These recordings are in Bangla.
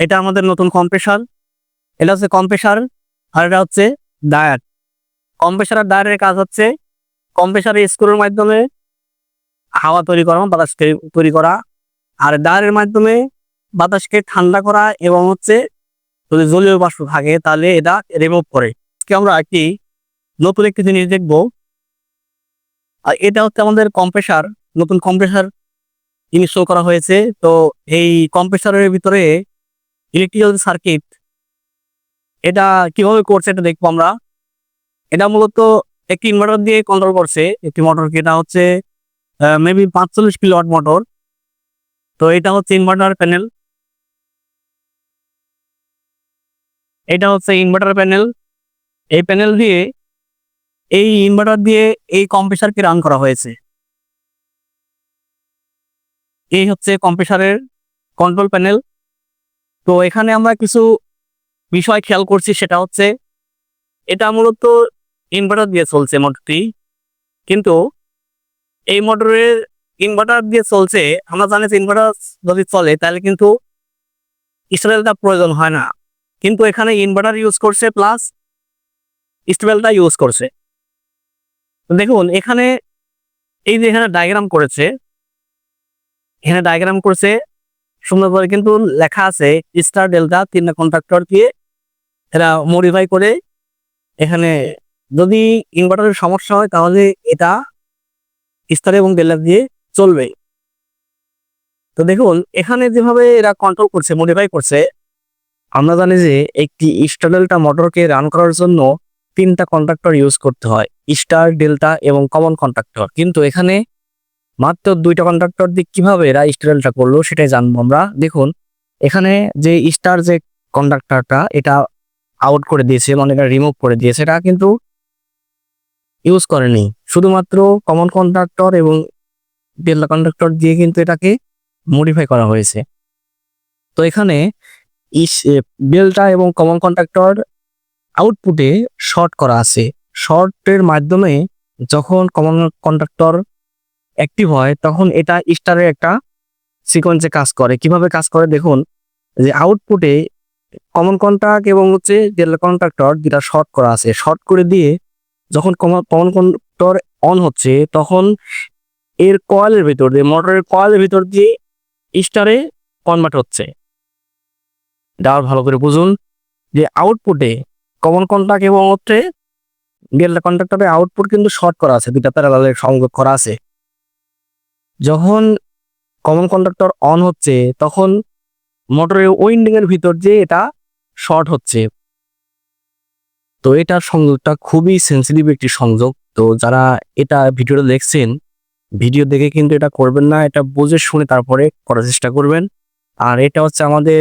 এটা আমাদের নতুন কম্প্রেসার। এটা হচ্ছে কম্প্রেসার, আর এটা হচ্ছে ডায়ার। কম্প্রেসার আর ডায়ারের কাজ হচ্ছে কম্প্রেসারের স্ক্রুর মাধ্যমে হাওয়া তৈরি করা, বাতাসকে তৈরি করা, আর ডায়ারের মাধ্যমে বাতাসকে ঠান্ডা করা এবং হচ্ছে যদি জলীয় বাষ্প থাকে তাহলে এটা রিমুভ করে। আজকে আমরা নতুন একটি জিনিস দেখবো। আর এটা হচ্ছে আমাদের কম্প্রেসার, নতুন কম্প্রেসার ইনস্টল করা হয়েছে। তো এই কম্প্রেসারের ভিতরে ইলেকট্রিক্যাল সার্কিট এটা কিভাবে করছে এটা দেখবো আমরা। এটা মূলত একটি ইনভার্টার দিয়ে কন্ট্রোল করছে, একটি মোটরকে। এটা হচ্ছে মেবি 45 কিলোওয়াট মোটর। তো এটা হচ্ছে ইনভার্টার প্যানেল, এটা হচ্ছে ইনভার্টার প্যানেল। এই প্যানেল দিয়ে এই ইনভার্টার দিয়ে এই কম্প্রেসারকে রান করা হয়েছে। এই হচ্ছে কম্প্রেসারের কন্ট্রোল প্যানেল। তো এখানে আমরা কিছু বিষয় খেয়াল করছি, সেটা হচ্ছে এটা মূলত ইনভার্টার দিয়ে চলছে মোটরটি, কিন্তু এই মোটরের ইনভার্টার দিয়ে চলছে। আমরা জানি যে ইনভার্টার যদি চলে তাহলে কিন্তু স্টেবলটা প্রয়োজন হয় না, কিন্তু এখানে ইনভার্টার ইউজ করছে প্লাস স্টেবলটা ইউজ করছে। দেখুন এখানে এই যে এখানে ডায়াগ্রাম করেছে, এখানে ডায়াগ্রাম করছে সুন্দর করে, কিন্তু লেখা আছে স্টার ডেল্টা, তিনটা কন্ট্রাক্টর দিয়ে এরা মডিফাই করে। এখানে যদি ইনভার্টারের সমস্যা হয় তাহলে এটা স্টার এবং ডেল্টা দিয়ে চলবে। তো দেখুন এখানে যেভাবে এরা কন্ট্রোল করছে, মডিফাই করছে। আমরা জানি যে একটি স্টার ডেল্টা মোটরকে রান করার জন্য তিনটা কন্ট্রাক্টর ইউজ করতে হয়, স্টার, ডেল্টা এবং কমন কন্ট্রাক্টর। কিন্তু এখানে মাত্র দুইটা কন্ট্রাক্টর দিয়ে কিভাবে এরা স্টার ডেল্টা করলো সেটাই জানবো আমরা। দেখুন এখানে যে স্টার যে কন্ডাক্টরটা এটা আউট করে দিয়েছে, মানে এটা রিমুভ করে দিয়েছে, এটা কিন্তু ইউজ করেনি। শুধুমাত্র কমন কন্ডাক্টর এবং ডেল্টা কন্ডাক্টর দিয়ে কিন্তু এটাকে মডিফাই করা হয়েছে। তো এখানে ডেল্টা এবং কমন কন্ডাক্টর আউটপুটে শর্ট করা আছে। শর্টের মাধ্যমে যখন কমন কন্ডাক্টর অ্যাক্টিভ হয় তখন এটা স্টারের একটা সিকোয়েন্সে কাজ করে। কিভাবে কাজ করে দেখুন, যে আউটপুটে কমন কন্ট্রাক্ট এবং হচ্ছে ডেল্টা কন্ট্রাক্টর যেটা শর্ট করা আছে, শর্ট করে দিয়ে যখন কমন কন্ট্রাক্টর অন হচ্ছে তখন এর কয়েলের ভিতর দিয়ে, মোটরের কয়েলের ভিতর দিয়ে স্টারে কনভার্ট হচ্ছে। এটা ভালো করে বুঝুন যে আউটপুটে কমন কন্ট্রাক্ট এবং হচ্ছে ডেল্টা কন্ট্রাক্টরের আউটপুট কিন্তু শর্ট করা আছে, দুটা প্যারালালে সংযোগ করা আছে। যখন কমন কন্ডাক্টর অন হচ্ছে তখন মোটরের ওয়াইন্ডিং এর ভিতর দিয়ে এটা শর্ট হচ্ছে। তো এটার সংযোগটা খুবই সেন্সিটিভ একটি সংযোগ। তো যারা এটা ভিডিওটা দেখছেন, ভিডিও দেখে কিন্তু এটা করবেন না, এটা বুঝে শুনে তারপরে করার চেষ্টা করবেন। আর এটা হচ্ছে আমাদের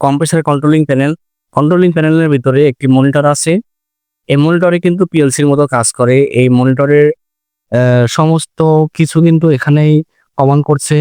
কম্প্রেসার কন্ট্রোলিং প্যানেল। কন্ট্রোলিং প্যানেলের ভিতরে একটি মনিটর আছে। এই মনিটরে কিন্তু পিএলসির মতো কাজ করে। এই মনিটরের সমস্ত কিছু কিন্তু এখানেই কমান্ড করছে।